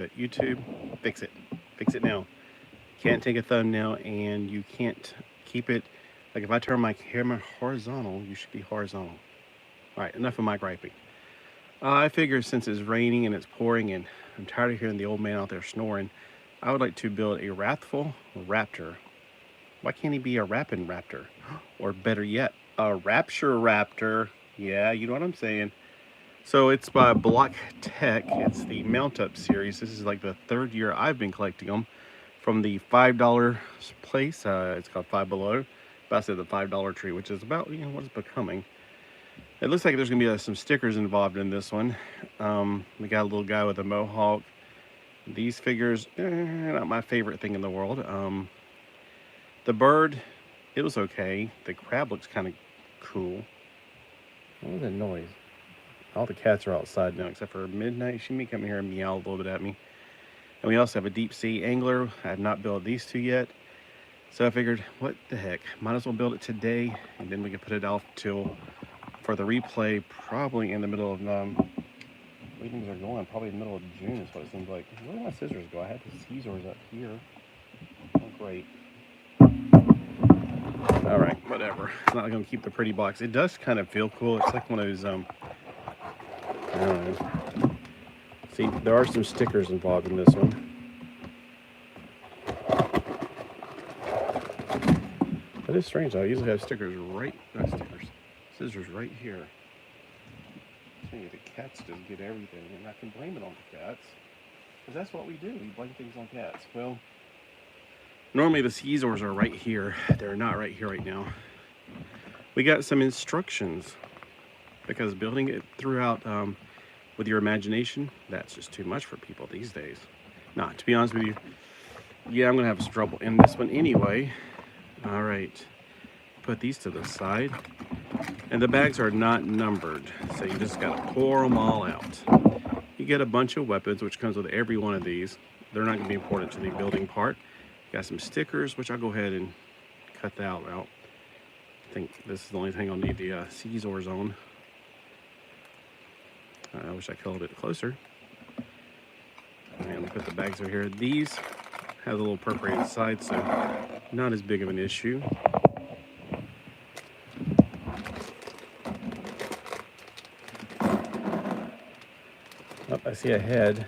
But YouTube, fix it. Fix it now. Can't take a thumbnail and you can't keep it. Like if I turn my camera horizontal, you should be horizontal. All right, enough of my griping. I figure since it's raining and it's pouring and I'm tired of hearing the old man out there snoring, I would like to build a Wrathful Raptor. Why can't he be a rapping raptor? Or better yet, a Rapture Raptor. Yeah, you know what I'm saying. So it's by Block Tech. It's the Mount Up series. This is like the third year I've been collecting them from the $5 place. It's called Five Below. But I said the $5 tree, which is about, what it's becoming. It looks like there's going to be some stickers involved in this one. We got a little guy with a mohawk. These figures, not my favorite thing in the world. The bird, it was okay. The crab looks kind of cool. What was that noise? All the cats are outside now, except for Midnight. She may come here and meow a little bit at me. And we also have a deep sea angler. I have not built these two yet. So I figured, what the heck? Might as well build it today, and then we can put it off till for the replay, probably in the middle of, where things are going, probably the middle of June is what it seems like. Where did my scissors go? I had the scissors up here. Oh, great. All right, whatever. It's not going to keep the pretty box. It does kind of feel cool. It's like one of those, I don't know. See, there are some stickers involved in this one. That is strange though. I usually have scissors right here. See, the cats just get everything, and I can blame it on the cats, because that's what we do. We blame things on cats. Well, normally the scissors are right here. They're not right here right now. We got some instructions, because building it throughout with your imagination, that's just too much for people these days. Nah, to be honest with you, yeah, I'm gonna have some trouble in this one anyway. All right, put these to the side, and the bags are not numbered, so you just gotta pour them all out. You get a bunch of weapons, which comes with every one of these. They're not gonna be important to the building part. Got some stickers, which I'll go ahead and cut that out. I think this is the only thing I'll need the scissors on. I wish I could hold it closer. And put the bags over here. These have a little perforated side, so not as big of an issue. Oh, I see a head.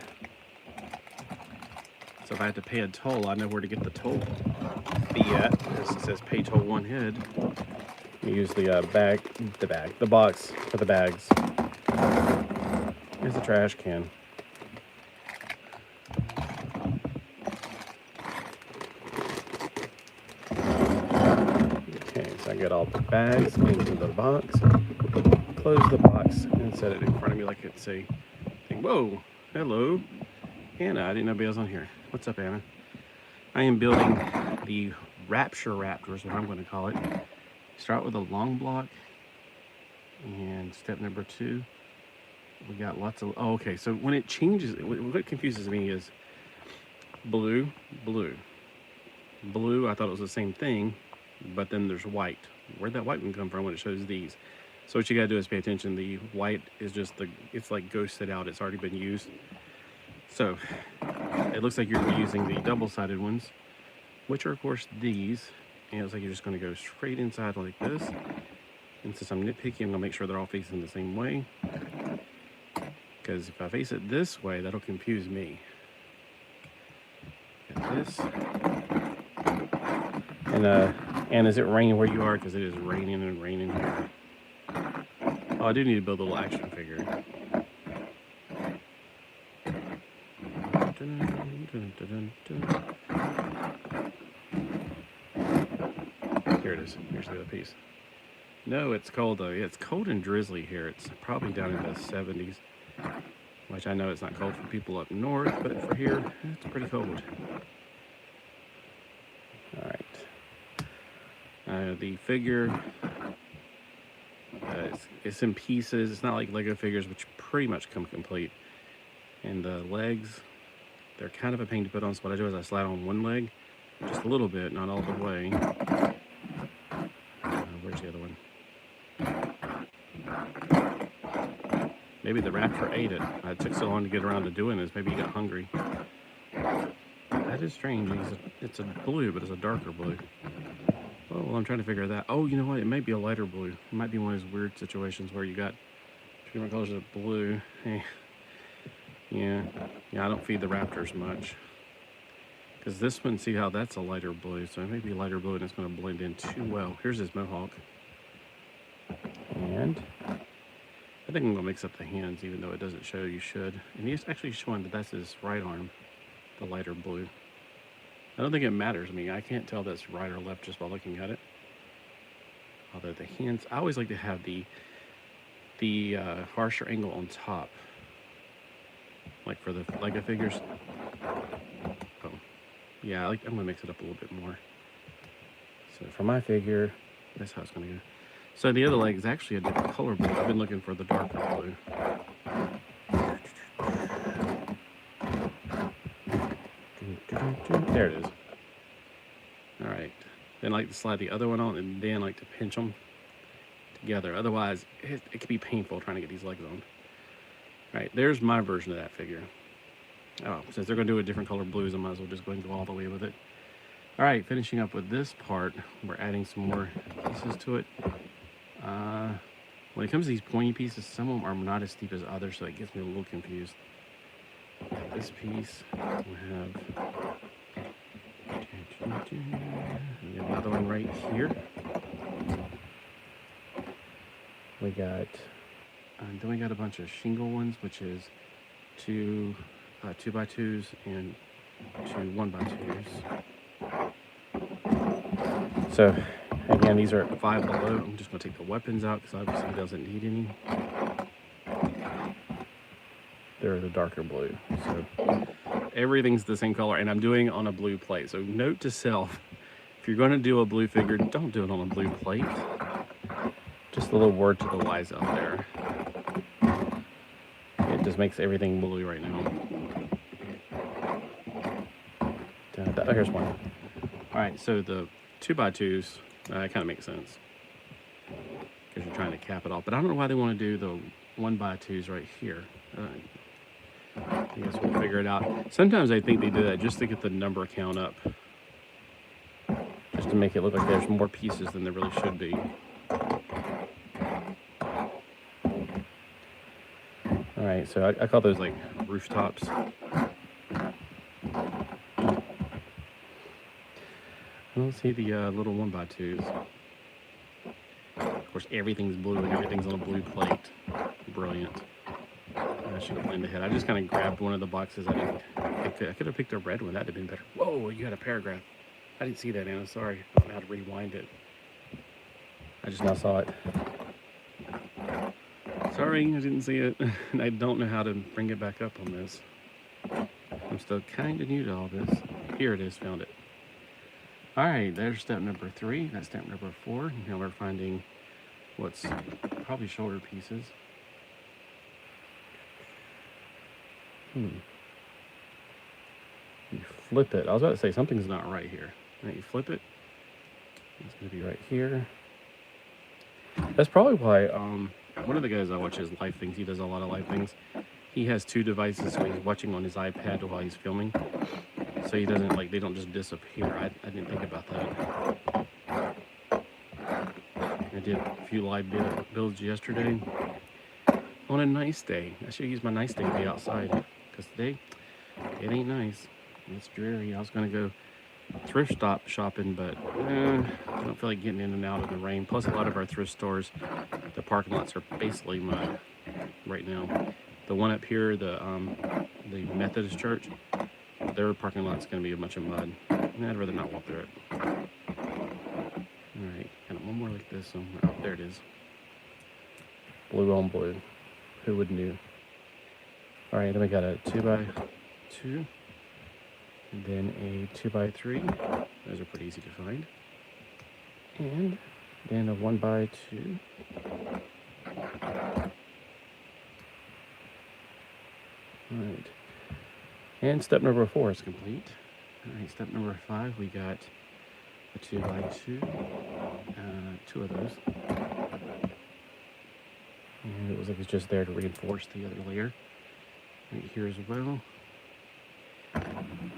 So if I had to pay a toll, I know where to get the toll fee at, because it says pay toll one head. You use the box for the bags. Here's the trash can. Okay, so I get all the bags into the box, close the box, and set it in front of me like it's a thing. Whoa, hello, Anna. I didn't know anybody was on here. What's up, Anna? I am building the Rapture Raptor is what I'm going to call it. Start with a long block, and step number 2. We got lots of, oh, okay, so when it changes, what confuses me is blue, I thought it was the same thing, but then there's white. Where'd that white one come from when it shows these? So what you gotta do is pay attention. The white is just it's like ghosted out, it's already been used. So it looks like you're gonna be using the double-sided ones, which are of course these, and it looks like you're just gonna go straight inside like this. And since I'm nitpicky, I'm gonna make sure they're all facing the same way, because if I face it this way, that'll confuse me. Got this. And is it raining where you are? Because it is raining and raining here. Oh, I do need to build a little action figure. Here it is. Here's the other piece. No, it's cold though. Yeah, it's cold and drizzly here. It's probably down in the 70s. Which I know it's not cold for people up north, but for here, it's pretty cold. All right. The figure, it's in pieces. It's not like Lego figures, which pretty much come complete. And the legs, they're kind of a pain to put on. So what I do is I slide on one leg, just a little bit, not all the way. Where's the other one? Maybe the raptor ate it. It took so long to get around to doing this. Maybe he got hungry. That is strange. It's a blue, but it's a darker blue. Oh, well, I'm trying to figure that. Oh, you know what? It might be a lighter blue. It might be one of those weird situations where you got two different colors of blue. Yeah, I don't feed the raptors much. Because this one, see how that's a lighter blue, so it may be lighter blue and it's going to blend in too well. Here's his mohawk. And I think I'm going to mix up the hands, even though it doesn't show you should. And he's actually showing that that's his right arm, the lighter blue. I don't think it matters. I mean, I can't tell that's right or left just by looking at it. Although the hands, I always like to have the harsher angle on top. Like for the Lego figures. Oh, yeah, I'm going to mix it up a little bit more. So for my figure, that's how it's going to go. So the other leg is actually a different color blue. I've been looking for the darker blue. There it is. All right. Then I like to slide the other one on, and then I like to pinch them together. Otherwise, it can be painful trying to get these legs on. All right, there's my version of that figure. Oh, since they're going to do a different color blues, I might as well just go and go all the way with it. All right, finishing up with this part, we're adding some more pieces to it. When it comes to these pointy pieces, some of them are not as steep as others, so it gets me a little confused. This piece, we have another one right here. We got, then we got a bunch of shingle ones, which is two 2x2s and two 1x2s. So again, these are 5 below. I'm just going to take the weapons out because obviously he doesn't need any. They're the darker blue. So everything's the same color, and I'm doing it on a blue plate. So note to self, if you're going to do a blue figure, don't do it on a blue plate. Just a little word to the wise out there. It just makes everything blue right now. Oh, here's one. All right, so the 2x2s, kind of makes sense because you're trying to cap it off. But I don't know why they want to do the 1x2s right here. I guess we'll figure it out. Sometimes I think they do that just to get the number count up, just to make it look like there's more pieces than there really should be. All right, so I call those like rooftops. I don't see the little 1x2s. Of course, everything's blue and everything's on a blue plate. Brilliant. I should have planned ahead. I just kind of grabbed one of the boxes. I could have picked a red one. That'd have been better. Whoa, you had a paragraph. I didn't see that, Anna. Sorry. I don't know how to rewind it. I just now saw it. Sorry, I didn't see it. And I don't know how to bring it back up on this. I'm still kind of new to all this. Here it is. Found it. All right, there's step number 3. That's step number 4. Now we're finding what's probably shoulder pieces. You flip it. I was about to say something's not right here. Right, you flip it. It's going to be right here. That's probably why one of the guys I watch his live things, he does a lot of live things. He has 2 devices, so he's watching on his iPad while he's filming. So he doesn't, like, they don't just disappear. I didn't think about that. I did a few live builds yesterday on a nice day. I should use my nice day to be outside, because today it ain't nice. It's dreary. I was going to go thrift shopping, but I don't feel like getting in and out of the rain. Plus, a lot of our thrift stores, the parking lots are basically mud right now. The one up here, the Methodist church, their parking lot's going to be a bunch of mud. I'd rather not walk through it. All right, kind of one more like this somewhere. Oh, there it is. Blue on blue. Who would knew? All right, then we got a 2x2, and then a 2x3. Those are pretty easy to find. And then a 1x2. All right. And step number 4 is complete. All right, step number 5, we got a 2x2, 2 of those. And it looks like it's just there to reinforce the other layer. Right here as well.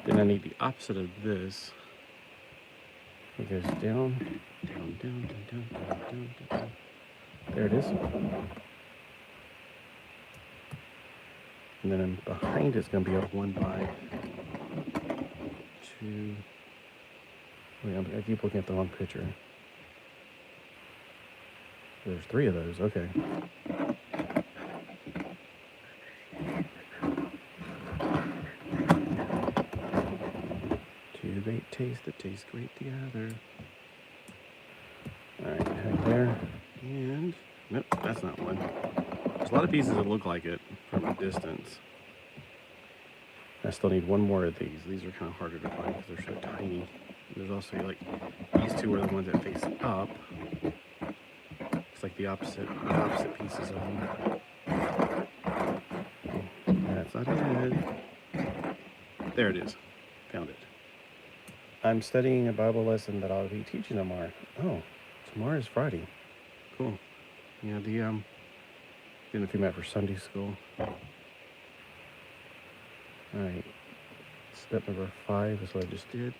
Then I need the opposite of this. It goes down, down, down, down, down, down, down, down. There it is. And then behind it's going to be a 1 by 2. Wait, I keep looking at the wrong picture. There's 3 of those. Okay. Two great tastes that taste great together. All right, right there. And nope, that's not one. There's a lot of pieces that look like it from a distance. I still need 1 more of these. These are kind of harder to find because they're so tiny. There's also like these 2 are the ones that face up. It's like the opposite pieces of them. That's not it. There it is. Found it. I'm studying a Bible lesson that I'll be teaching tomorrow. Oh, tomorrow is Friday. Cool. Yeah, getting a few minutes for Sunday school. Alright. Step number 5 is what I just did.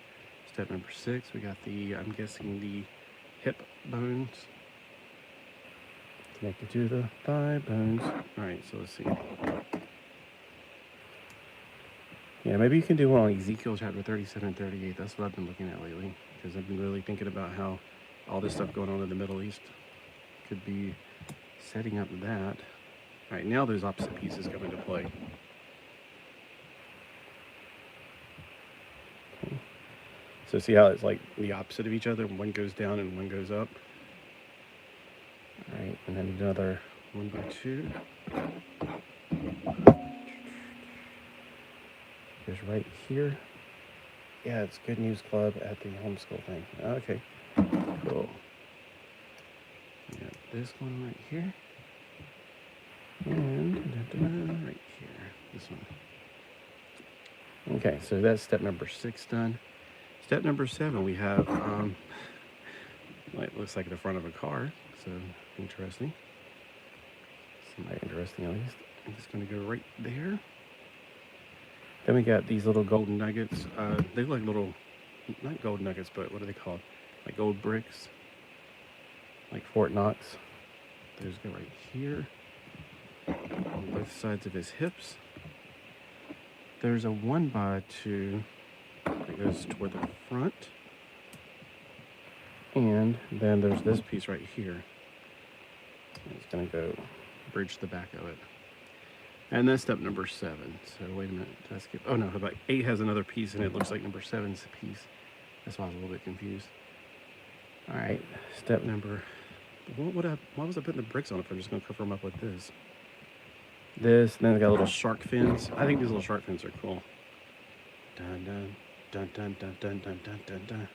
Step number 6, we got I'm guessing the hip bones connected to the thigh bones. Alright, so let's see. Yeah, maybe you can do one on Ezekiel chapter 37 and 38. That's what I've been looking at lately. Because I've been really thinking about how all this stuff going on in the Middle East could be setting up that. Alright, now those opposite pieces come into play. Okay. So see how it's like the opposite of each other? One goes down and one goes up. Alright, and then another 1 by 2. Here's right here. Yeah, it's Good News Club at the homeschool thing. Okay, cool. We got this one right here. And right here, this one. Okay, so that's step number 6 done. Step number 7, we have, it looks like the front of a car, so interesting. Somebody interesting at least. I'm just going to go right there. Then we got these little golden nuggets. They look like little, not gold nuggets, but what are they called? Like gold bricks, like Fort Knox. Those go right here, on both sides of his hips. There's a 1 by 2 that goes toward the front. And then there's this piece right here. It's gonna go bridge the back of it. And that's step number 7. So wait a minute, did I skip? Oh no, about 8 has another piece and it looks like number 7's a piece. That's why I was a little bit confused. All right, step number, why was I putting the bricks on if I'm just gonna cover them up with this? This, and then I got little shark fins. I think these little shark fins are cool. Dun dun dun dun dun dun dun dun dun dun.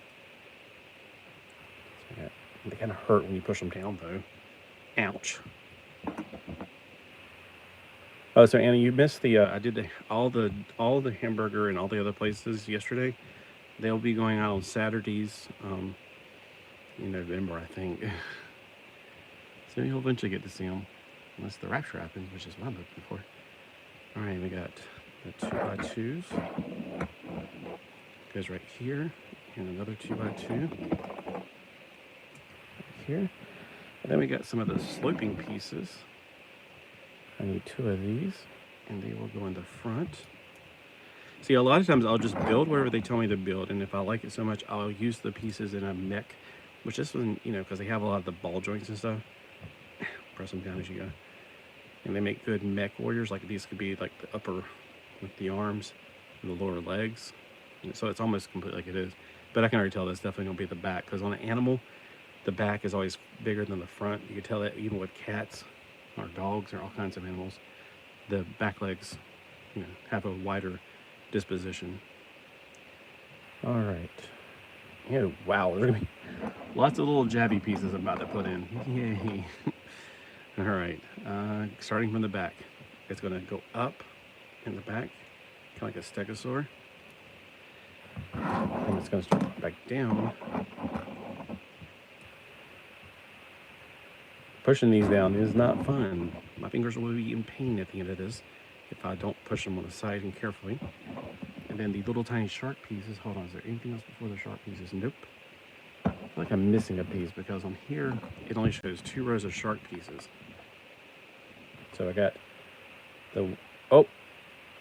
So they kind of hurt when you push them down though. Ouch. Oh, so Anna, you missed the. I did all the hamburger and all the other places yesterday. They'll be going out on Saturdays, in November, I think. So you'll eventually get to see them, unless the rapture happens, which is what I'm looking for. All right, we got the 2 by 2s. Goes right here, and another 2 by 2 right here. And then we got some of the sloping pieces. I need 2 of these, and they will go in the front. See, a lot of times I'll just build wherever they tell me to build, and if I like it so much, I'll use the pieces in a mech, which this one, because they have a lot of the ball joints and stuff. Press them down as you go. And they make good mech warriors. Like these could be like the upper with the arms and the lower legs. And so it's almost complete like it is. But I can already tell that's definitely going to be the back, because on an animal, the back is always bigger than the front. You can tell that even with cats or dogs or all kinds of animals, the back legs have a wider disposition. All right. Oh, wow, there's gonna be lots of little jabby pieces I'm about to put in. Yay. All right, starting from the back. It's gonna go up in the back, kind of like a stegosaur. And it's gonna start back down. Pushing these down is not fun. My fingers will be in pain at the end of this if I don't push them on the side and carefully. And then the little tiny shark pieces. Hold on, is there anything else before the shark pieces? Nope. I feel like I'm missing a piece because on here it only shows 2 rows of shark pieces. So I got the, oh,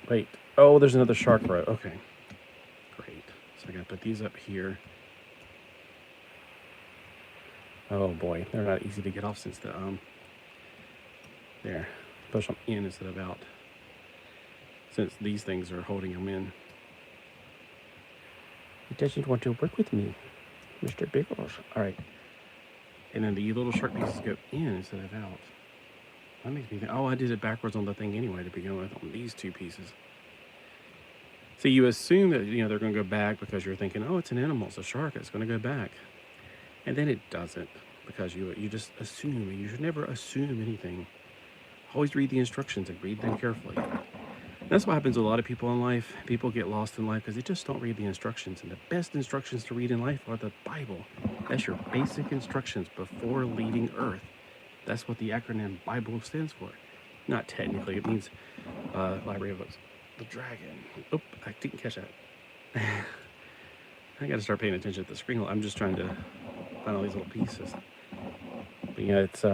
wait. Oh, there's another shark row. Okay, great. So I got to put these up here. Oh boy, they're not easy to get off since the, there, push them in instead of out, since these things are holding them in. It doesn't want to work with me, Mr. Biggles. All right, and then the little shark pieces go in instead of out. That makes me think, oh, I did it backwards on the thing anyway to begin with, on these 2 pieces. So you assume that, you know, they're going to go back because you're thinking, oh, it's an animal, it's a shark, it's going to go back. And then it doesn't, because you just assume, and you should never assume anything. Always read the instructions and read them carefully. And that's what happens to a lot of people in life. People get lost in life because they just don't read the instructions. And the best instructions to read in life are the Bible. That's your basic instructions before leaving Earth. That's what the acronym Bible stands for. Not technically, it means Library of Books. The Dragon. Oh, I didn't catch that. I got to start paying attention to the screen. I'm just trying to find all these little pieces. But yeah, it's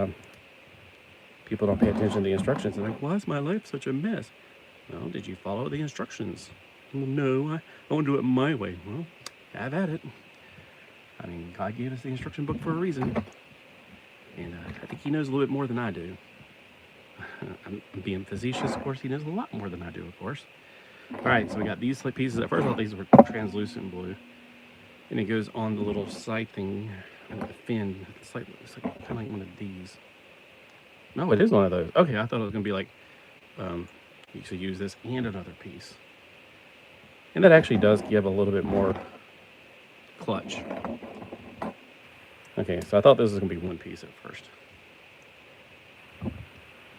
people don't pay attention to the instructions. They're like, why is my life such a mess? Well, did you follow the instructions? Well, no, I want to do it my way. Well, have at it. I mean, God gave us the instruction book for a reason. And I think he knows a little bit more than I do. I'm being facetious, of course. He knows a lot more than I do, of course. All right, so we got these pieces. At first, I thought these were translucent blue. And it goes on the little side thing, the fin. It's like kind of like one of these. No, it is one of those. Okay, I thought it was going to be like, you should use this and another piece. And that actually does give a little bit more clutch. Okay, so I thought this was going to be one piece at first.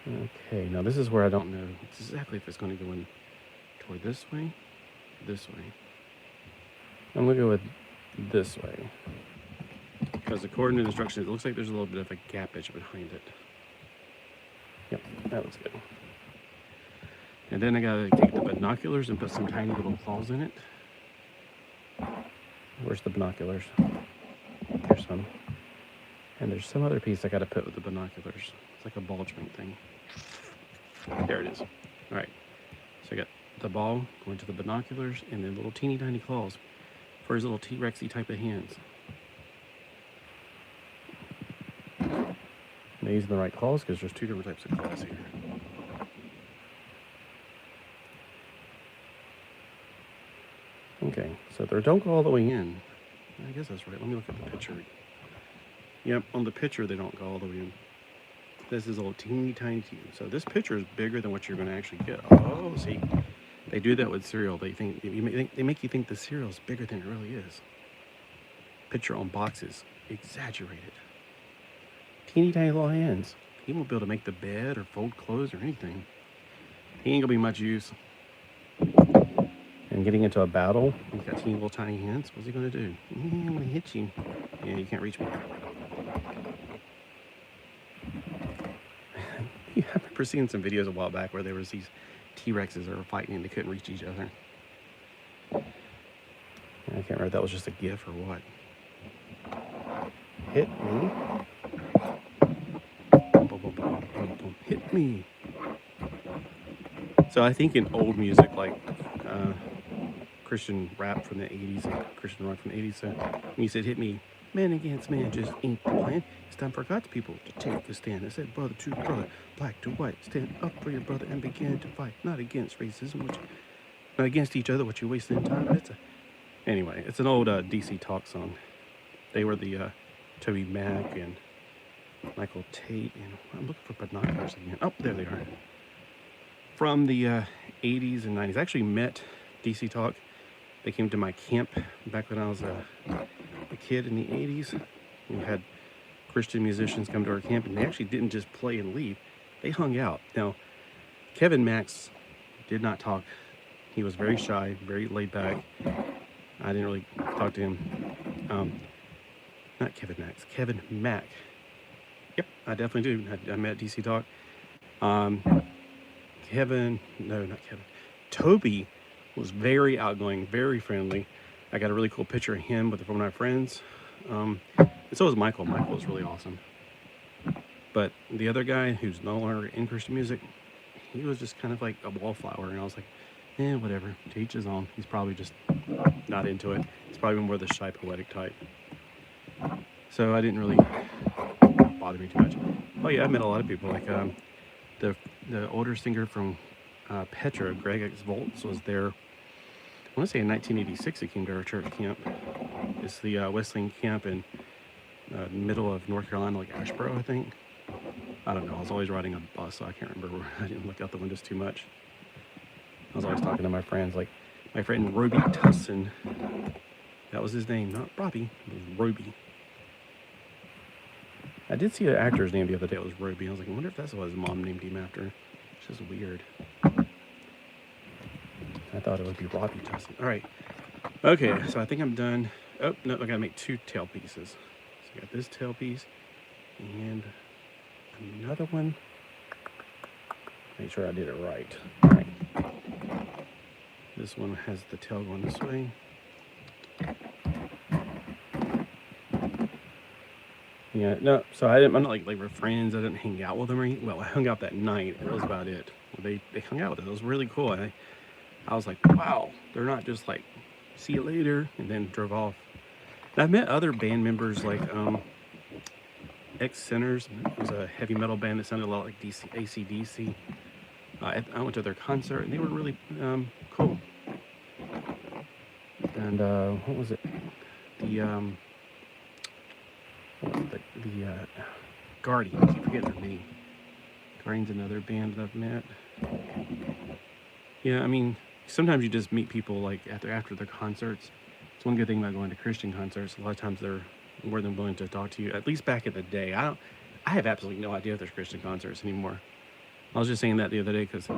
Okay, now this is where I don't know exactly if it's going to go in toward this way, this way. I'm going to go with this way. Because according to the instructions, it looks like there's a little bit of a gapage behind it. Yep, that looks good. And then I got to take the binoculars and put some tiny little claws in it. Where's the binoculars? There's some. And there's some other piece I got to put with the binoculars. It's like a ball joint thing. There it is. All right. So I got the ball going to the binoculars and then little teeny tiny claws for his little T-Rexy type of hands. And these are the right claws because there's 2 different types of claws here. Okay, so they don't go all the way in. I guess that's right. Let me look at the picture. Yep, on the picture they don't go all the way in. This is a little teeny tiny. So this picture is bigger than what you're going to actually get. Oh, see, they do that with cereal. They make you think the cereal is bigger than it really is. Picture on boxes, exaggerated. Teeny tiny little hands. He won't be able to make the bed or fold clothes or anything. He ain't gonna be much use. And getting into a battle, he's got teeny little tiny hands. What's he gonna do? I'm gonna hit you. Yeah, you can't reach me. I remember seeing some videos a while back where there was these T-Rexes that were fighting and they couldn't reach each other. I can't remember if that was just a gif or what. Hit me. Hit me. So I think in old music, like Christian rap from the 80s and Christian rock from the 80s, so when you said hit me, man against man just ain't the plan. It's time for God's people to take a stand. I said brother to brother, black to white, stand up for your brother and begin to fight. Not against racism, not against each other, what you're wasting time. Anyway, it's an old DC Talk song. They were the Toby Mac and Michael Tate, and I'm looking for binoculars again. Oh, there they are. From the 80s and 90s. I actually met DC Talk. They came to my camp back when I was a kid in the 80s. We had Christian musicians come to our camp, and they actually didn't just play and leave. They hung out. Now, Kevin Max did not talk. He was very shy, very laid back. I didn't really talk to him. Not Kevin Max, Kevin Mack. Yep, I definitely do. I met DC Talk. Toby was very outgoing, very friendly. I got a really cool picture of him with one of my friends. And so was Michael. Michael was really awesome. But the other guy, who's no longer in Christian music, he was just kind of like a wallflower. And I was like, whatever, to each his own. He's probably just not into it. He's probably more the shy, poetic type. So I didn't really bother me too much. Oh yeah, I met a lot of people. Like the older singer from Petra, Greg X Volts, was there. I want to say in 1986 he came to our church camp. It's the Wesleyan camp in the middle of North Carolina, like Asheboro, I think. I don't know. I was always riding a bus, so I can't remember. I didn't look out the windows too much. I was always talking to my friends, like my friend Roby Tussin. That was his name, not Robbie. It was Roby. I did see an actor's name the other day. It was Roby. I was like, I wonder if that's what his mom named him after. It's just weird. I thought it would be Robbie Tussin. All right. Okay, so I think I'm done. Oh, no, I gotta make 2 tail pieces. So I got this tail piece and another one. Make sure I did it right. All right. This one has the tail going this way. Yeah, no, so I'm not like we're friends. I didn't hang out with them or anything. Well, I hung out that night. That was about it. They hung out with us. It was really cool. And I was like, wow, they're not just like, see you later, and then drove off. And I've met other band members like Sinners. It was a heavy metal band that sounded a lot like AC/DC. I went to their concert, and they were really cool. And what was it? The Guardian. I keep forgetting their name. Guardian's another band that I've met. Yeah, I mean, sometimes you just meet people like after their concerts. It's one good thing about going to Christian concerts. A lot of times they're more than willing to talk to you. At least back in the day, I have absolutely no idea if there's Christian concerts anymore. I was just saying that the other day because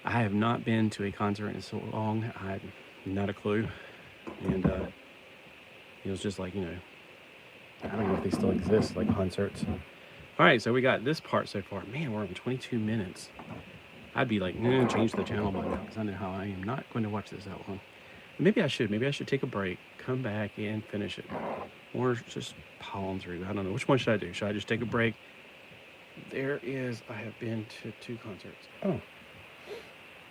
I have not been to a concert in so long. I had not a clue, and it was just like, I don't know if they still exist, like concerts. All right, so we got this part so far. Man, we're on 22 minutes. I'd be like, change the channel by now because I know how I am not going to watch this that long. Maybe I should. Maybe I should take a break, come back, and finish it. Or just pile on through. I don't know. Which one should I do? Should I just take a break? I have been to 2 concerts. Oh.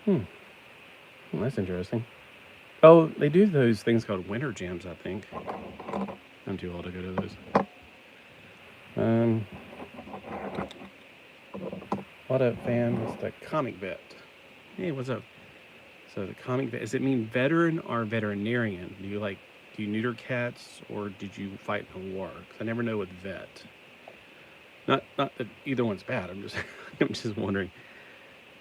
Well, that's interesting. Oh, they do those things called winter jams, I think. I'm too old to go to those. What up, fam? It's the comic vet. Hey, what's up? So the comic vet, does it mean veteran or veterinarian? Do you neuter cats or did you fight in a war? Because I never know with vet. Not that either one's bad. I'm just wondering.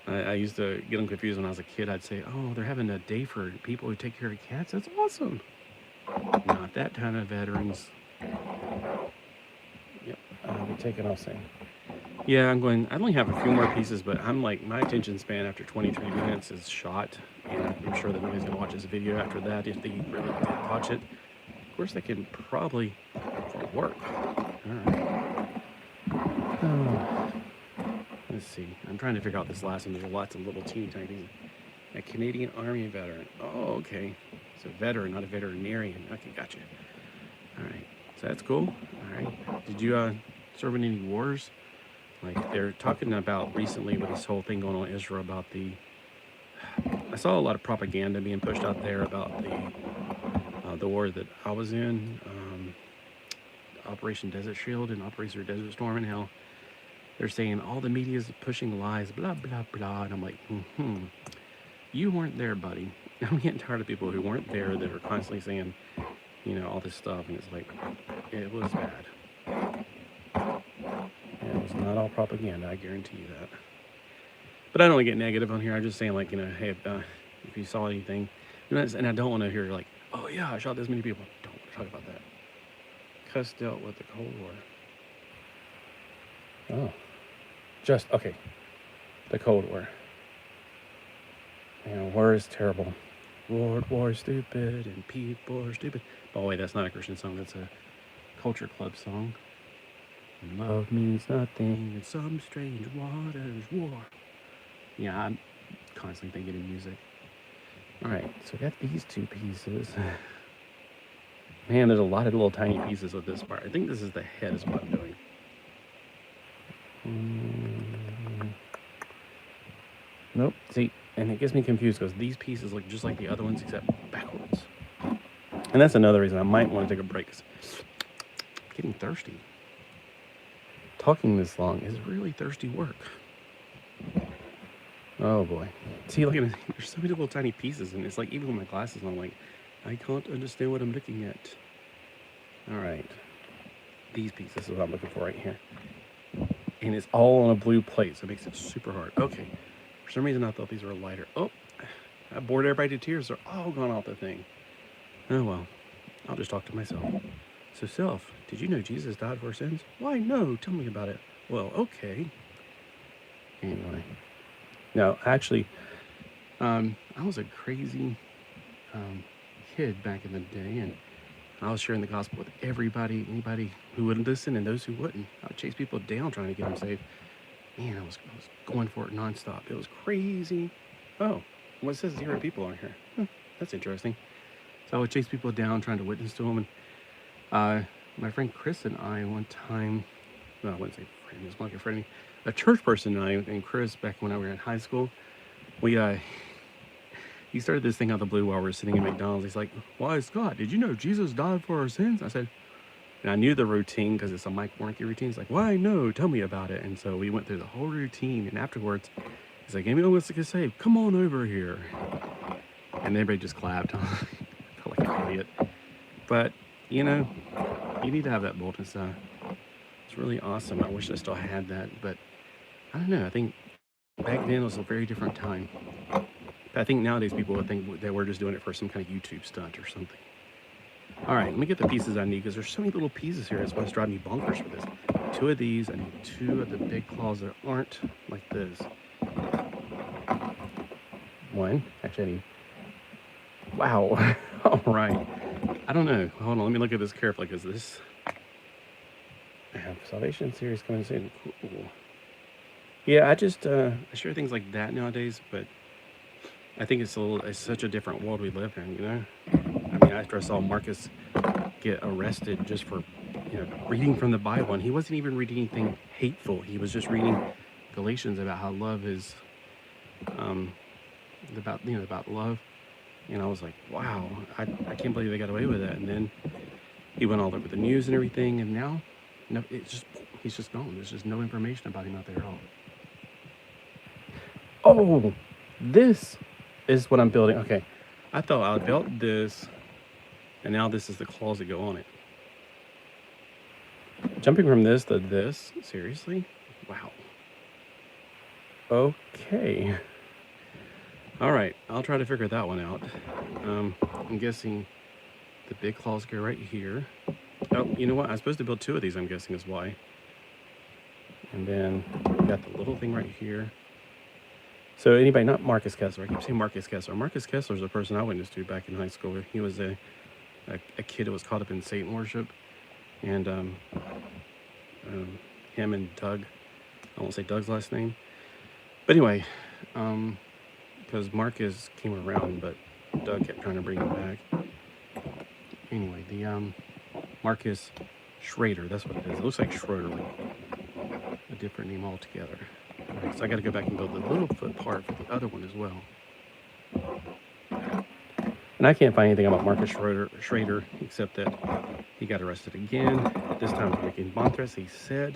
I used to get them confused when I was a kid. I'd say, oh, they're having a day for people who take care of cats. That's awesome. Not that kind of veterans. Yep, I'll be taking off soon. Yeah, I only have a few more pieces, but I'm like, my attention span after 23 minutes is shot. And I'm sure that nobody's going to watch this video after that if they really did watch it. Of course, they can probably work. All right. Let's see. I'm trying to figure out this last one. There's lots of little teeny tiny things. A Canadian Army veteran. Oh, okay. It's a veteran, not a veterinarian. Okay, gotcha. All right. So that's cool. All right. Did you serve in any wars? Like they're talking about recently with this whole thing going on in Israel about I saw a lot of propaganda being pushed out there about the war that I was in, Operation Desert Shield and Operation Desert Storm, and how they're saying all the media is pushing lies, blah, blah, blah. And I'm like, you weren't there, buddy. I'm getting tired of people who weren't there that are constantly saying, all this stuff. And it's like, it was bad. And it was not all propaganda, I guarantee you that. But I don't want to get negative on here. I'm just saying, like, hey, if you saw anything, and I don't want to hear, like, oh, yeah, I shot this many people. Don't want to talk about that. Cuss dealt with the Cold War. Oh. Okay. The Cold War. War is terrible. War is stupid, and people are stupid. Oh, wait, that's not a Christian song. That's a Culture Club song. Love means nothing in some strange waters, war. Yeah, I'm constantly thinking of music. All right, so I got these two pieces. Man, there's a lot of little tiny pieces of this part. I think this is the head is what I'm doing. Nope, see, and it gets me confused because these pieces look just like the other ones except backwards. And that's another reason I might want to take a break. I'm getting thirsty. Talking this long is really thirsty work. Oh boy. See, look at it. There's so many little tiny pieces, and it's like even with my glasses on, I'm like, I can't understand what I'm looking at. All right. These pieces is what I'm looking for right here. And it's all on a blue plate, so it makes it super hard. Okay. For some reason, I thought these were lighter. Oh, I bored everybody to tears. They're all gone off the thing. Oh, well. I'll just talk to myself. So, self, did you know Jesus died for our sins? Why, no. Tell me about it. Well, okay. Anyway. No, actually, I was a crazy kid back in the day, and I was sharing the gospel with everybody, anybody who would listen and those who wouldn't. I would chase people down trying to get them saved. Man, I was going for it nonstop. It was crazy. Oh, well, it says 0 people on here. That's interesting. So I would chase people down trying to witness to them. And my friend Chris and I one time, well, I wouldn't say friend, he was like a friend, a church person and I, and Chris, back when I were in high school, he started this thing out of the blue while we were sitting in McDonald's. He's like, why, Scott, did you know Jesus died for our sins? I said, and I knew the routine because it's a Mike Warnke routine. He's like, why, no, tell me about it. And so we went through the whole routine, and afterwards, he's like, anybody wants to get saved, come on over here. And everybody just clapped. I felt like an idiot. But, you know, you need to have that boldness. It's really awesome. I wish I still had that, but I don't know. I think back then it was a very different time. I think nowadays people would think that we're just doing it for some kind of YouTube stunt or something. All right, let me get the pieces I need because there's so many little pieces here. That's what's driving me bonkers for this. 2 of these. I need 2 of the big claws that aren't like this. 1. Actually, I need... Wow. All right. I don't know. Hold on. Let me look at this carefully because this... I have Salvation series coming soon. Cool. Yeah, I share things like that nowadays, but I think it's such a different world we live in, you know? I mean, after I saw Marcus get arrested just for, reading from the Bible, and he wasn't even reading anything hateful. He was just reading Galatians about how love is, about love. And I was like, wow, I can't believe they got away with that. And then he went all over the news and everything, and now, he's just gone. There's just no information about him out there at all. Oh, this is what I'm building. Okay, I thought I built this, and now this is the claws that go on it. Jumping from this to this, seriously? Wow. Okay. All right, I'll try to figure that one out. I'm guessing the big claws go right here. Oh, you know what? I'm supposed to build 2 of these, I'm guessing is why. And then we got the little thing right here. So anybody, not Marcus Kessler, I keep saying Marcus Kessler. Marcus Kessler is a person I witnessed to back in high school. He was a kid who was caught up in Satan worship. And him and Doug, I won't say Doug's last name. But anyway, because Marcus came around, but Doug kept trying to bring him back. Anyway, the Marcus Schrader, that's what it is. It looks like Schroeder, like a different name altogether. Right, so I got to go back and build the little foot part for the other one as well. And I can't find anything about Marcus Schrader except that he got arrested again. This time for making Bontres, he said.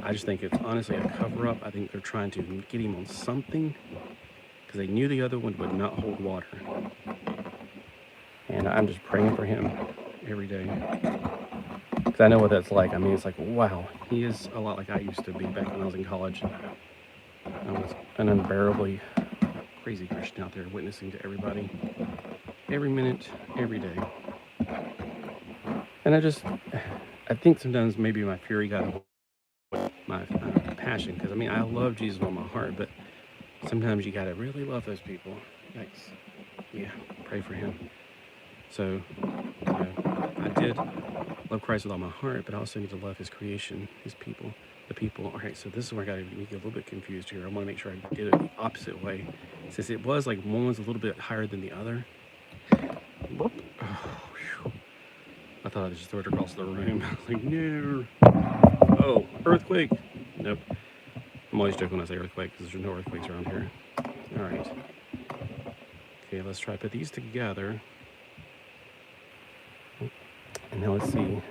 I just think it's honestly a cover-up. I think they're trying to get him on something because they knew the other one would not hold water. And I'm just praying for him every day. Because I know what that's like. I mean, it's like, wow, he is a lot like I used to be back when I was in college. I was an unbearably crazy Christian out there witnessing to everybody, every minute, every day. And I think sometimes maybe my fury got away with my passion. Because, I mean, I love Jesus with my heart, but sometimes you got to really love those people. Yikes. Yeah, pray for him. So, I did love Christ with all my heart, but I also need to love his creation, his people, the people. All right, so this is where I got to get a little bit confused here. I want to make sure I did it the opposite way since it was like one was a little bit higher than the other. Oh, I thought I'd just throw it across the room. Like, no. Oh, earthquake. Nope. I'm always joking when I say earthquake because there's no earthquakes around here. All right. Okay, let's try to put these together. And now let's see.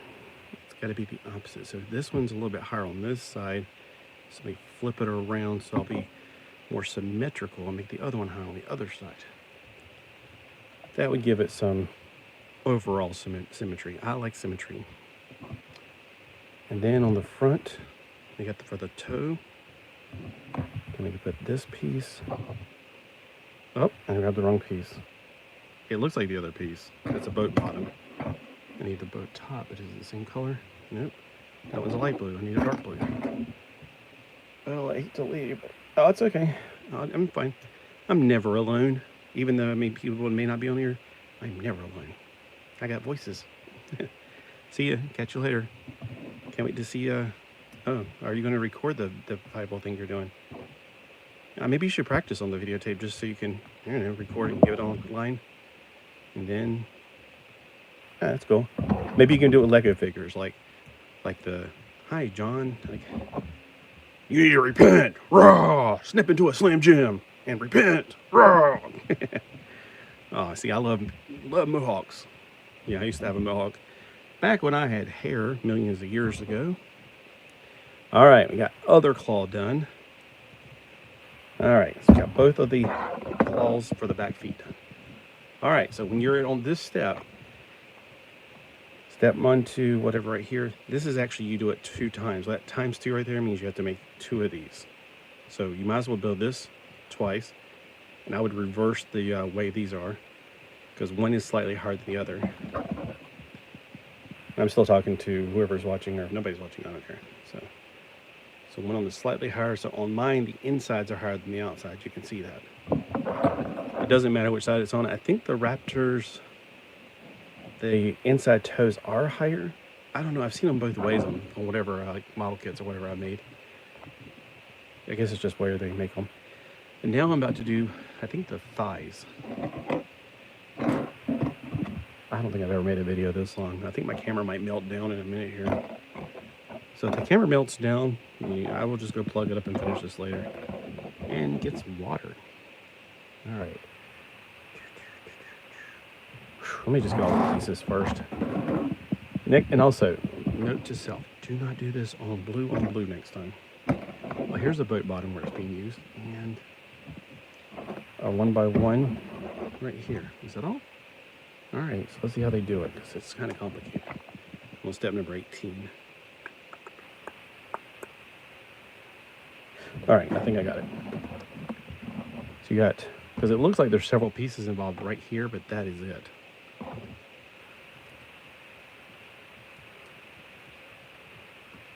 It's got to be the opposite. So this one's a little bit higher on this side. So let me flip it around so I'll be more symmetrical and make the other one higher on the other side. That would give it some overall symmetry. I like symmetry. And then on the front, we got for the toe. I'm going to put this piece. Oh, I grabbed the wrong piece. It looks like the other piece. That's a boat bottom. I need the boat top, but is it the same color? Nope. That one's a light blue. I need a dark blue. Oh, I hate to leave. Oh, it's okay. I'm fine. I'm never alone. Even though, I mean, people may not be on here, I'm never alone. I got voices. See ya. Catch you later. Can't wait to see oh, are you going to record the Bible thing you're doing? Maybe you should practice on the videotape just so you can, I don't know, record and give it online. And then, that's cool. Maybe you can do it with Lego figures, like the, hi, John. Like, you need to repent. Raw. Snip into a Slam Jim and repent. Raw. Oh, see, I love mohawks. Yeah, I used to have a mohawk back when I had hair millions of years ago. All right, we got other claw done. All right, so we got both of the claws for the back feet done. All right, so when you're on this step 1, 2, whatever right here, this is actually, you do it 2 times. That times 2 right there means you have to make 2 of these. So you might as well build this twice. And I would reverse the way these are, because one is slightly higher than the other. I'm still talking to whoever's watching, or if nobody's watching, I don't care. So one on the slightly higher. So on mine, the insides are higher than the outsides. You can see that. It doesn't matter which side it's on. I think the Raptors, the inside toes are higher. I don't know. I've seen them both ways on whatever like model kits or whatever I made. I guess it's just where they make them. And now I'm about to do, I think, the thighs. I don't think I've ever made a video this long. I think my camera might melt down in a minute here. So if the camera melts down, I will just go plug it up and finish this later. And get some water. All right. Let me just go all the pieces first. And also, note to self, do not do this on blue next time. Well, here's the boat bottom where it's being used. And a 1 by 1 right here. Is that all? All right, so let's see how they do it, because it's kind of complicated. On step number 18. All right, I think I got it. So you got, because it looks like there's several pieces involved right here, but that is it.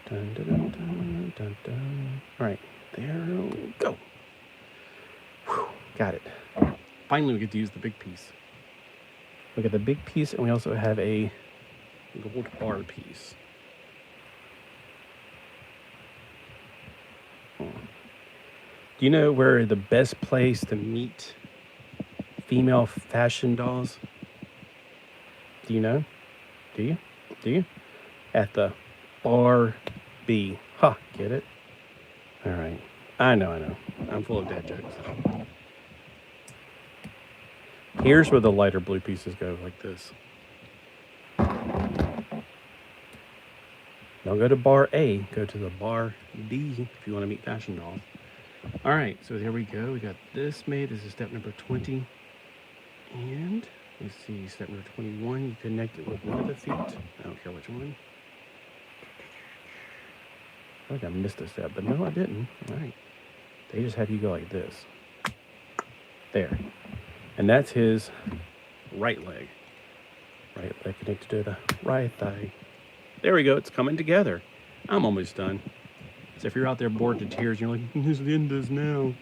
Dun, dun, dun, dun, dun, dun. All right, there we go. Whew, got it. Finally, we get to use the big piece. Look at the big piece, and we also have a gold bar piece. Do you know where the best place to meet female fashion dolls? Do you know? Do you? Do you? At the bar B. Ha, get it? All right. I know. I'm full of dad jokes. Here's where the lighter blue pieces go, like this. Don't go to bar A, go to the bar B if you want to meet fashion dolls. All right, so there we go. We got this made. This is step number 20. And let's see, step number 21, you connect it with one of the feet. I don't care which one. I feel like I missed a step, but no, I didn't. All right. They just have you go like this. There. And that's his right leg. Right leg connected to the right thigh. There we go. It's coming together. I'm almost done. So if you're out there bored to tears, you're like, this is the end of this now.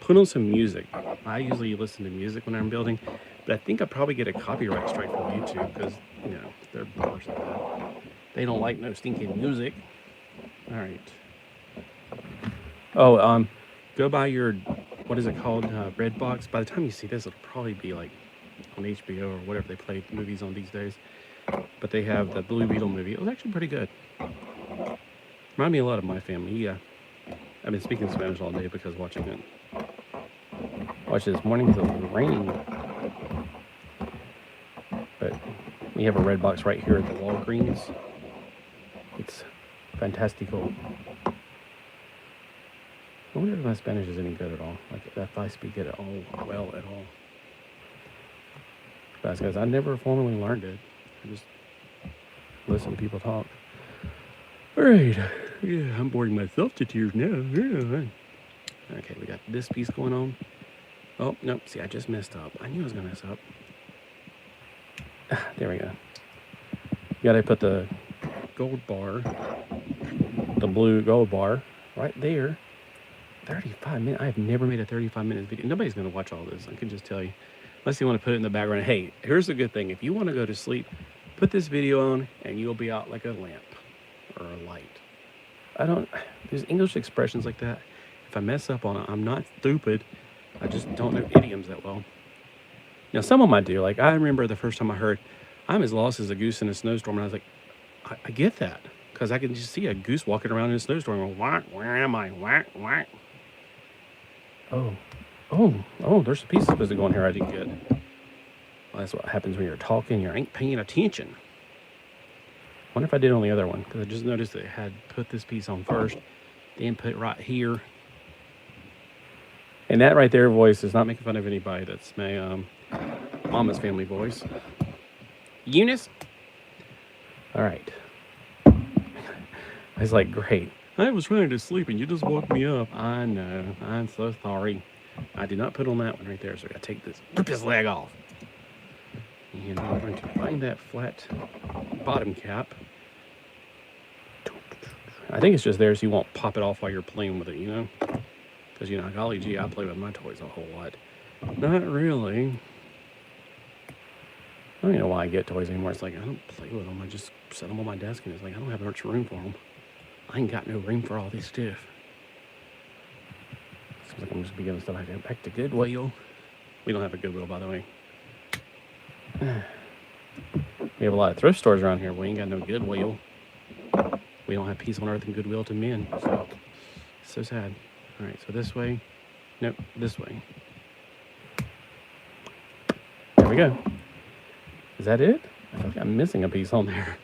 Put on some music. I usually listen to music when I'm building, but I think I'll probably get a copyright strike from YouTube because, you know, they're bars like that. They don't like no stinking music. All right. Oh, go buy your what is it called? Redbox. By the time you see this, it'll probably be like on HBO or whatever they play movies on these days. But they have the Blue Beetle movie. It was actually pretty good. Remind me a lot of My Family. Yeah. I've been speaking Spanish all day because watching it. Watch this morning because it was raining. But we have a Redbox right here at the Walgreens. It's fantastical. I wonder if my Spanish is any good at all. Like if I speak it at all well at all. That's because I never formally learned it. I just listen to people talk. All right. Yeah, I'm boring myself to tears now. Yeah. Okay, we got this piece going on. Oh, no. See, I just messed up. I knew I was going to mess up. There we go. You got to put the gold bar, the blue gold bar, right there. 35 minutes. I have never made a 35-minute video. Nobody's going to watch all this. I can just tell you. Unless you want to put it in the background. Hey, here's the good thing. If you want to go to sleep, put this video on and you'll be out like a lamp or a light. There's English expressions like that. If I mess up on it, I'm not stupid. I just don't know idioms that well. Now, some of them I do. Like, I remember the first time I heard, I'm as lost as a goose in a snowstorm. And I was like, I get that. Because I can just see a goose walking around in a snowstorm. Going, whack, where am I? Whack, whack. Oh, there's a piece supposed to go in here I didn't get. Well, that's what happens when you're talking. You ain't paying attention. I wonder if I did on the other one. Because I just noticed that it had put this piece on first. Then put it right here. And that right there voice is not making fun of anybody. That's my mama's family voice. Eunice? All right. I was like, great. I was trying to sleep and you just woke me up. I know. I'm so sorry. I did not put on that one right there. So I got to take this, rip this leg off. And I'm going to find that flat bottom cap. I think it's just there so you won't pop it off while you're playing with it, you know? Because, you know, golly gee, I play with my toys a whole lot. Not really. I don't even know why I get toys anymore. It's like, I don't play with them. I just set them on my desk and it's like, I don't have much room for them. I ain't got no room for all this stuff. Seems like I'm just beginning stuff. I go back to Goodwill. We don't have a Goodwill, by the way. We have a lot of thrift stores around here. We ain't got no Goodwill. We don't have peace on earth and goodwill to men. So sad. All right, so this way. Nope, this way. There we go. Is that it? I feel like I'm missing a piece on there.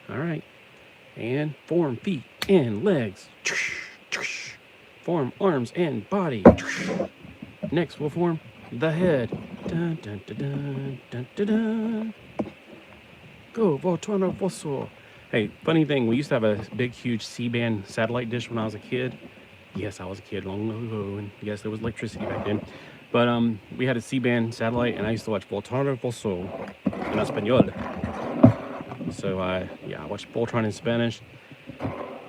All right. And form feet and legs. Form arms and body. Next, we'll form the head. Dun, dun, dun, dun, dun, dun, dun. Go, Voltano Fosso. Hey, funny thing, we used to have a big, huge C-band satellite dish when I was a kid. Yes, I was a kid long ago, and yes, there was electricity back then. But we had a C-band satellite, and I used to watch Voltano Fosso in Espanol. So, I watched Voltron in Spanish.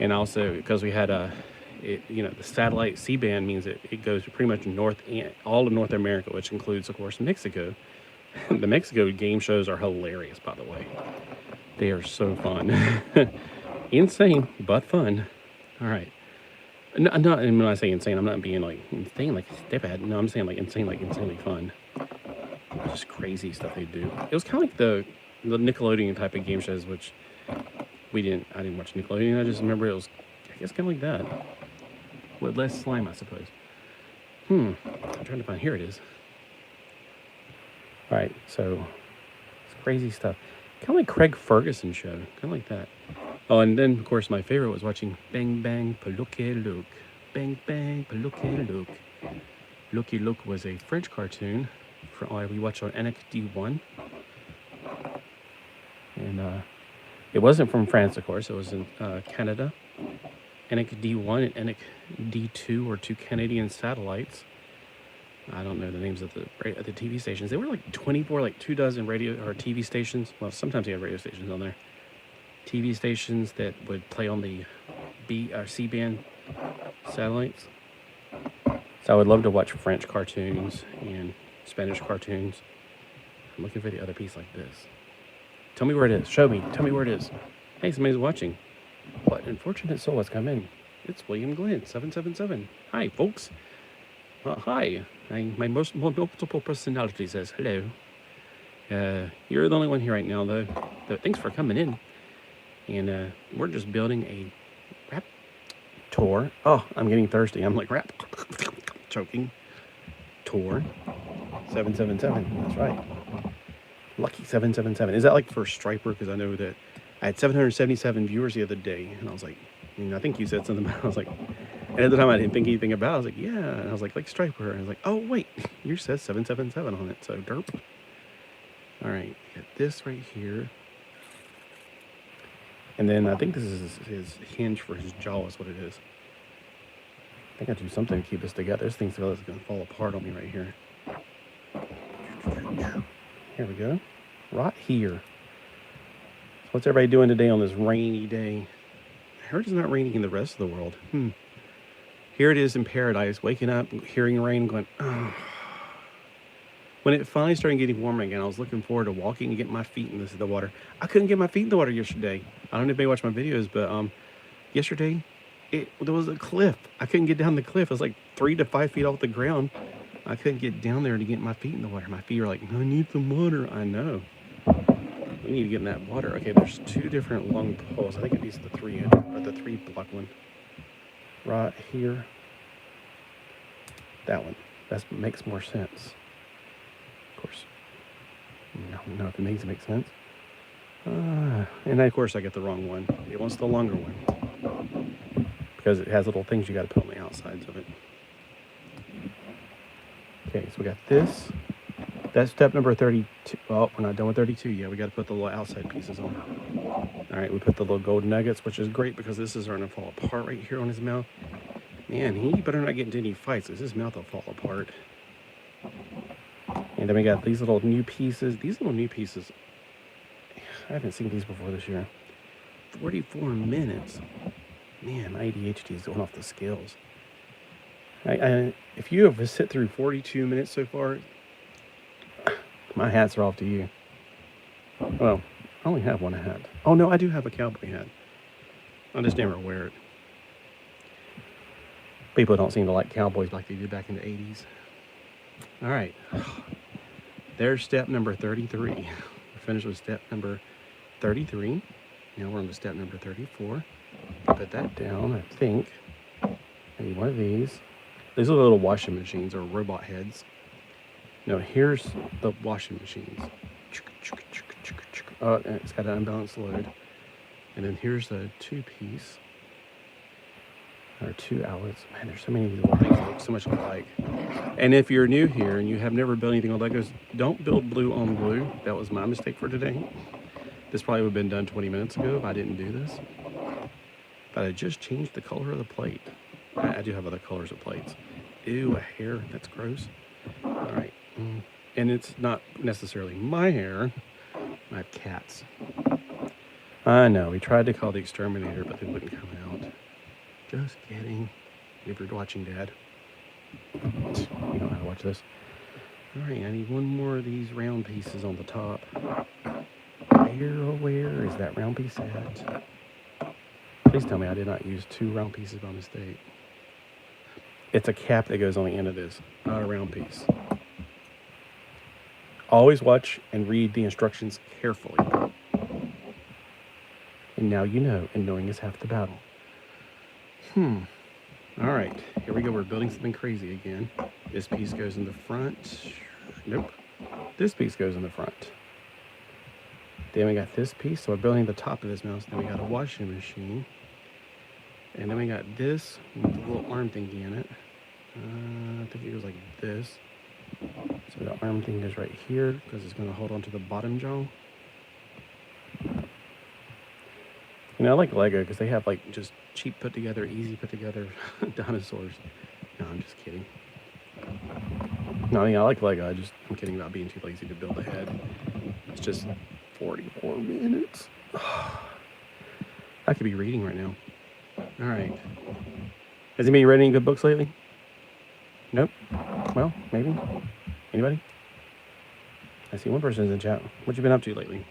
And also, because we had the satellite C-band means it goes pretty much all of North America, which includes, of course, Mexico. The Mexico game shows are hilarious, by the way. They are so fun. Insane, but fun. All right. No, and when I say insane, I'm not being like insane like stepdad. No, I'm saying like insane, like insanely fun. Just crazy stuff they do. It was kind of like the Nickelodeon type of game shows, which I didn't watch Nickelodeon. I just remember it was, I guess, kind of like that. With less slime, I suppose. I'm trying to find, here it is. All right, so it's crazy stuff. Kind of like Craig Ferguson show, kind of like that. Oh, and then, of course, my favorite was watching Bang Bang Peluque Luke. Bang Bang Peluque Luke. Lucky Luke was a French cartoon we watched on Enoch D1. And it wasn't from France, of course. It was in Canada. Enoch D1 and Enoch D2 were two Canadian satellites. I don't know the names of the TV stations. They were like 24, like 24 radio or TV stations. Well, sometimes they had radio stations on there. TV stations that would play on the C-band satellites. So I would love to watch French cartoons and Spanish cartoons. I'm looking for the other piece like this. Tell me where it is. Show me. Tell me where it is. Hey, somebody's watching. What unfortunate soul has come in. It's William Glenn, 777. Hi, folks. Hi. My multiple personality says hello. You're the only one here right now, though. Thanks for coming in. And we're just building a rap tour. Oh, I'm getting thirsty. I'm like rap choking. Tour 777. That's right. Lucky 777. Is that like for Striper? Because I know that I had 777 viewers the other day, and I was like, I think you said something about. I was like, and at the time I didn't think anything about it. I was like, yeah. And I was like Striper. And I was like, oh wait, yours says 777 on it. So derp. All right, get this right here. And then I think this is his hinge for his jaw is what it is. I think I do something to keep this together. This thing's going to fall apart on me right here. Here we go. Right here. So what's everybody doing today on this rainy day? I heard it's not raining in the rest of the world. Here it is in paradise, waking up, hearing rain, going, oh. When it finally started getting warmer again, I was looking forward to walking and getting my feet in the water. I couldn't get my feet in the water yesterday. I don't know if anybody watched my videos, but yesterday, there was a cliff. I couldn't get down the cliff. It was like 3 to 5 feet off the ground. I couldn't get down there to get my feet in the water. My feet are like, I need some water. I know. We need to get in that water. Okay, there's 2 different long poles. I think it needs the 3 or the 3 block one. Right here. That one. That makes more sense. Of course. No, if it makes sense. And of course I get the wrong one. It wants the longer one. Because it has little things you got to put on the outsides of it. Okay, so we got this. That's step number 32. Oh, we're not done with 32 yet. We got to put the little outside pieces on. All right, we put the little gold nuggets, which is great because this is starting to fall apart right here on his mouth. Man, he better not get into any fights because his mouth will fall apart. And then we got these little new pieces. These little new pieces, I haven't seen these before this year. 44 minutes. Man, my ADHD is going off the scales. If you have sit through 42 minutes so far, my hats are off to you. Well, I only have one hat. Oh, no, I do have a cowboy hat. I just never wear it. People don't seem to like cowboys like they did back in the 80s. All right. There's step number 33. We're finished with step number 33. Now we're on to step number 34. Put that down, I think. Maybe one of these. These are the little washing machines or robot heads. No, here's the washing machines. Oh, it's got an unbalanced load. And then here's the 2-piece. Or 2 outlets. Man, there's so many of these little things that look so much alike. And if you're new here and you have never built anything on Legos, don't build blue on blue. That was my mistake for today. This probably would have been done 20 minutes ago if I didn't do this. But I just changed the color of the plate. I do have other colors of plates. Ew, a hair. That's gross. All right. And it's not necessarily my hair. I have cats. I know. We tried to call the exterminator, but they wouldn't come out. Just kidding. If you're watching, Dad. You don't know how to watch this. All right. I need one more of these round pieces on the top. Where is that round piece at? Please tell me I did not use 2 round pieces by mistake. It's a cap that goes on the end of this, not a round piece. Always watch and read the instructions carefully. And now you know, and knowing is half the battle. All right, here we go. We're building something crazy again. This piece goes in the front. Nope. This piece goes in the front. Then we got this piece, so we're building the top of this mouse. Then we got a washing machine. And then we got this with the little arm thingy in it. I think it goes like this. So the arm thing goes right here because it's going to hold on to the bottom jaw. You know, I like Lego because they have like just cheap put together, easy put together dinosaurs. No, I'm just kidding. No, I mean, I like Lego. I'm kidding about being too lazy to build a head. It's just 44 minutes. I could be reading right now. All right. Has anybody read any good books lately? Nope. Well, maybe. Anybody? I see one person in the chat. What you been up to lately?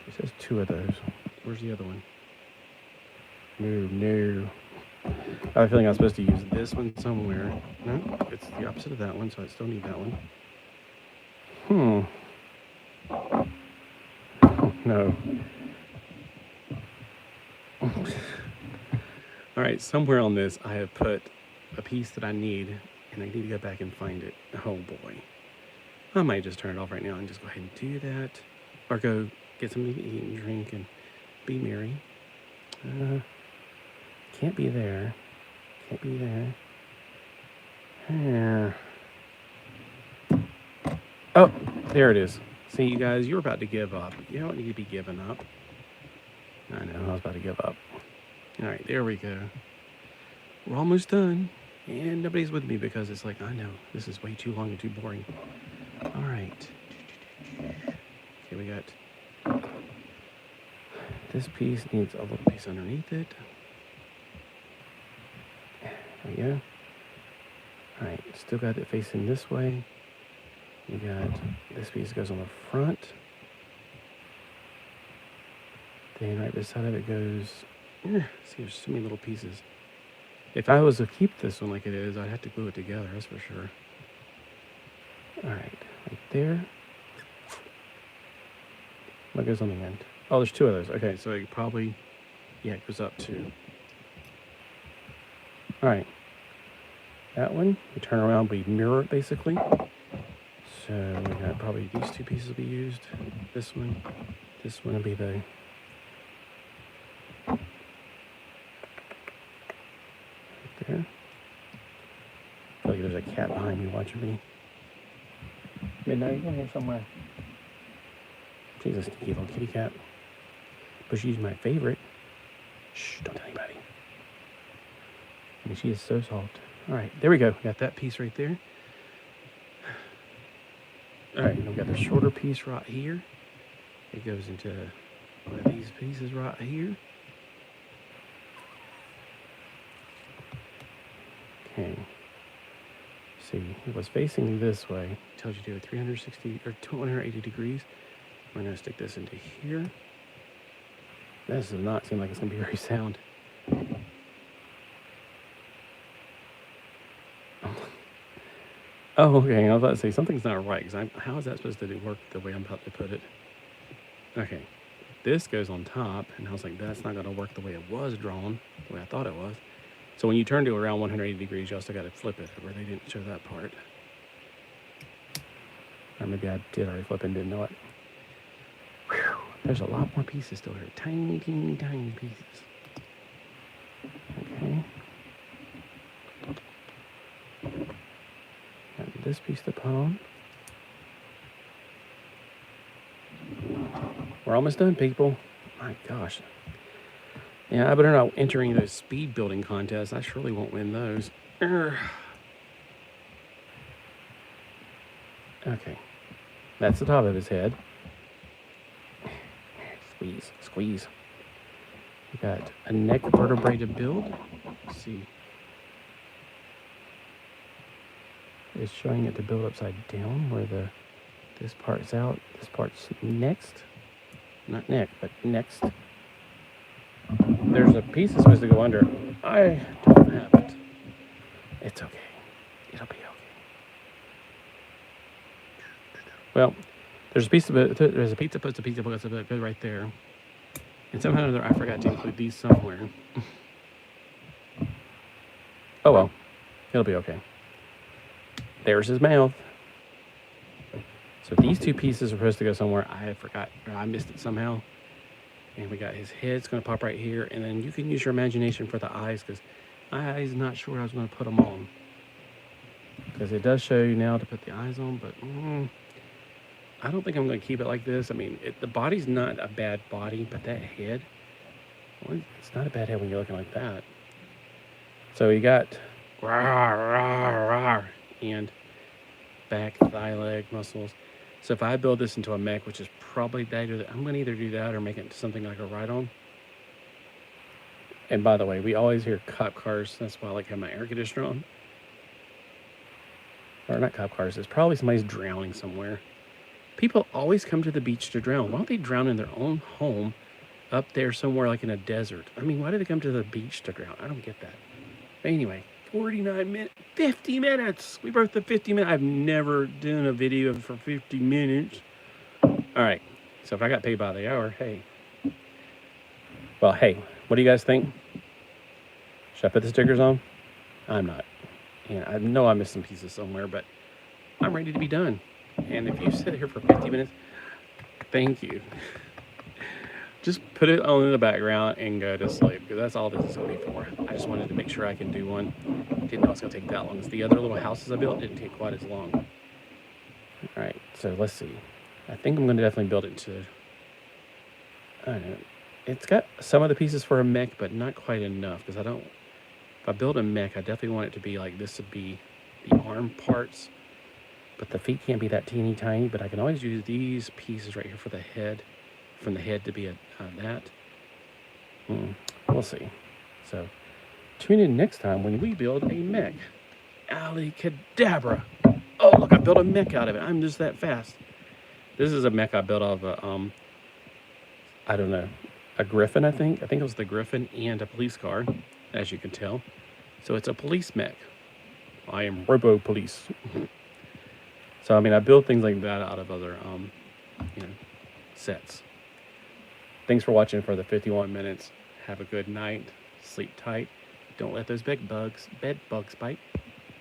It says 2 of those. Where's the other one? No. I have a feeling I'm supposed to use this one somewhere. No, it's the opposite of that one, so I still need that one. Oh, no. All right, somewhere on this I have put a piece that I need, and I need to go back and find it. Oh boy. I might just turn it off right now and just go ahead and do that. Or go get something to eat and drink and be merry. Can't be there. Can't be there. Oh, there it is. See, you guys, you're about to give up. You don't need to be giving up. I know, I was about to give up. All right, there we go. We're almost done. And nobody's with me because it's like, I know, this is way too long and too boring. All right. Okay, we got... This piece needs a little piece underneath it. There we go. All right, still got it facing this way. You got this piece goes on the front. Then right beside of it goes... See, there's so many little pieces. If I was to keep this one like it is, I'd have to glue it together, that's for sure. All right, there. What goes on the end? Oh, there's two of those. Okay, so it probably, yeah, it goes up too. All right, that one, we turn around, we mirror it basically. So we got probably these two pieces will be used. This one will be the... There. I feel like there's a cat behind me watching me. Midnight, you're in here somewhere. She's a sneaky little kitty cat. But she's my favorite. Shh, don't tell anybody. I mean, she is so soft. All right, there we go. Got that piece right there. All right, and we've got the shorter piece right here. It goes into one of these pieces right here. Okay. See, it was facing this way. It tells you to do it 360 or 280 degrees. We're going to stick this into here. This does not seem like it's going to be very sound. Oh, okay. I was about to say something's not right because how is that supposed to work the way I'm about to put it? Okay. This goes on top, and I was like, that's not going to work the way it was drawn, the way I thought it was. So when you turn to around 180 degrees, you also got to flip it, where they didn't show that part. Or maybe I did already flip it and didn't know it. Whew. There's a lot more pieces still here. Tiny, teeny, tiny pieces. Okay. Got this piece to put on. We're almost done, people. My gosh. Yeah, I better not enter any of those speed building contests. I surely won't win those. Okay. That's the top of his head. Squeeze, squeeze. We got a neck vertebrae to build. Let's see. It's showing it to build upside down where this part's out. This part's next. Not neck, but next. There's a piece that's supposed to go under. I don't have it. It's okay. It'll be okay. Well, there's a piece of it. There's a pizza post, a pizza box that goes right there. And somehow or another, I forgot to include these somewhere. Oh well, it'll be okay. There's his mouth. So these two pieces are supposed to go somewhere. I forgot, or I missed it somehow. And we got his head's going to pop right here. And then you can use your imagination for the eyes, because my eyes not sure I was going to put them on. Because it does show you now to put the eyes on, but I don't think I'm going to keep it like this. I mean, the body's not a bad body, but that head, well, it's not a bad head when you're looking like that. So you got and back, thigh, leg, muscles. So if I build this into a mech, which is probably that, I'm going to either do that or make it into something like a ride-on. And by the way, we always hear cop cars. That's why I like having my air conditioner on. Or not cop cars. It's probably somebody's drowning somewhere. People always come to the beach to drown. Why don't they drown in their own home up there somewhere like in a desert? I mean, why do they come to the beach to drown? I don't get that. But anyway, 49 minutes, 50 minutes. We broke the 50 minutes. I've never done a video for 50 minutes. All right. So if I got paid by the hour, hey. Well, hey, what do you guys think? Should I put the stickers on? I'm not. And I know I missed some pieces somewhere, but I'm ready to be done. And if you sit here for 50 minutes, thank you. Just put it on in the background and go to sleep, because that's all this is going to be for. I just wanted to make sure I can do one. Didn't know it was going to take that long. The other little houses I built didn't take quite as long. All right, so let's see. I think I'm going to definitely build it to, I don't know. It's got some of the pieces for a mech, but not quite enough, because I don't, if I build a mech, I definitely want it to be like, this would be the arm parts, but the feet can't be that teeny tiny, but I can always use these pieces right here for the head, from the head to be that. We'll see. So tune in next time when we build a mech. Alicadabra. Oh, look, I built a mech out of it. I'm just that fast. This is a mech I built out of I don't know, a griffin, I think. I think it was the griffin and a police car, as you can tell. So it's a police mech. I am Robo Police. So, I mean, I build things like that out of other, sets. Thanks for watching for the 51 minutes. Have a good night. Sleep tight. Don't let those bed bugs bite.